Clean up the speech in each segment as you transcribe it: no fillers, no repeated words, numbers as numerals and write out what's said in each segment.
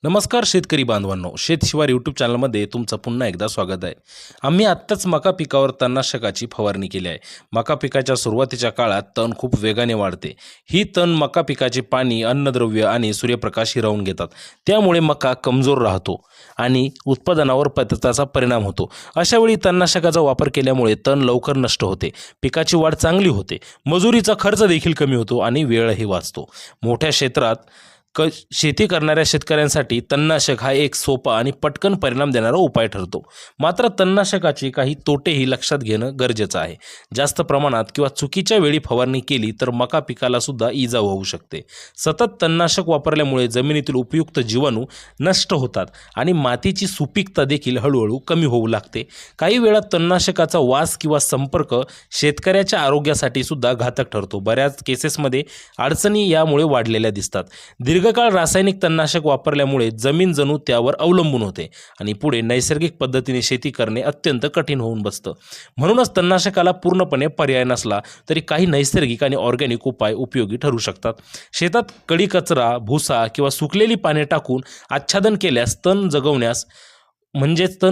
नमस्कार शेतकरी बांधवांनो, शेतशिवार यूट्यूब चॅनलमध्ये तुमचं पुन्हा एकदा स्वागत आहे। आम्ही आत्ताच मका पिकावर तणनाशकाची फवारणी केली आहे। मका पिकाच्या सुरुवातीच्या काळात तण खूप वेगाने वाढते। ही तण मका पिकाचे पाणी, अन्नद्रव्य आणि सूर्यप्रकाश हिरावून घेतात। त्यामुळे मका कमजोर राहतो आणि उत्पादनावर त्याचा परिणाम होतो। अशा वेळी तणनाशकाचा वापर केल्यामुळे तण लवकर नष्ट होते, पिकाची वाढ चांगली होते, मजुरीचा खर्च देखील कमी होतो आणि वेळही वाचतो। मोठ्या क्षेत्रात शेती करणाऱ्या शेतकऱ्यांसाठी तणनाशक हा एक सोपा आणि पटकन परिणाम देणारा उपाय ठरतो। मात्र तणनाशकाचे काही तोटेही लक्षात घेणं गरजेचं आहे। जास्त प्रमाणात किंवा चुकीच्या वेळी फवारणी केली तर मका पिकाला सुद्धा इजा होऊ शकते। सतत तणनाशक वापरल्यामुळे जमिनीतील उपयुक्त जीवाणू नष्ट होतात आणि मातीची सुपीकता देखील हळूहळू कमी होऊ लागते। काही वेळा तणनाशकाचा वास किंवा संपर्क शेतकऱ्याच्या आरोग्यासाठी सुद्धा घातक ठरतो। बऱ्याच केसेसमध्ये अडचणी यामुळे वाढलेल्या दिसतात। दीर्घकाळ रासायनिक तणनाशक वापरल्यामुळे जमीन जणू त्यावर अवलंबून होते आणि पुढे नैसर्गिक पद्धतीने शेती करणे अत्यंत कठीण होऊन बसतं। म्हणूनच तणनाशकाला पूर्णपणे पर्याय नसला तरी काही नैसर्गिक आणि ऑर्गॅनिक उपाय उपयोगी ठरू शकतात। शेतात कडी कचरा, भुसा किंवा सुकलेली पाने टाकून आच्छादन केल्यास तण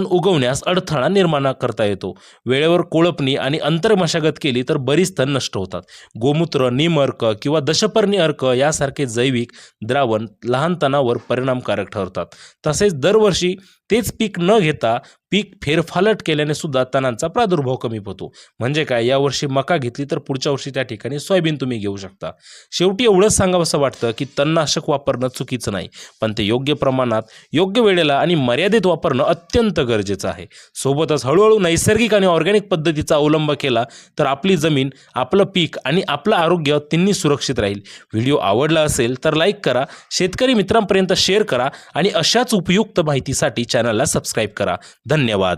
उगवण्यास अडथळा निर्माण करता येतो। वेळेवर कोळपणी आणि अंतर्मशागत केली तर बरीच तण नष्ट होतात। गोमूत्र, नीम अर्क किंवा दशपर्णी अर्क यासारखे जैविक द्रावण लहान तणावर परिणामकारक ठरतात। तसेच दरवर्षी तेच पीक न घेता पीक फेरफालट केल्याने सुद्धा तणांचा प्रादुर्भाव कमी होतो। म्हणजे काय, यावर्षी मका घेतली तर पुढच्या वर्षी त्या ठिकाणी सोयाबीन तुम्ही घेऊ शकता। शेवटी एवढंच सांगावंसं वाटतं की तणनाशक वापरणं चुकीचं नाही, पण ते योग्य प्रमाणात, योग्य वेळेला आणि मर्यादित वापरणं अत्यंत गरजेचं आहे। सोबतच हळूहळू नैसर्गिक आणि ऑर्गॅनिक पद्धतीचा अवलंब केला तर आपली जमीन, आपलं पीक आणि आपलं आरोग्य तिन्ही सुरक्षित राहील। व्हिडिओ आवडला असेल तर लाईक करा, शेतकरी मित्रांपर्यंत शेअर करा आणि अशाच उपयुक्त माहितीसाठी चॅनलला सबस्क्राईब करा। धन्यवाद।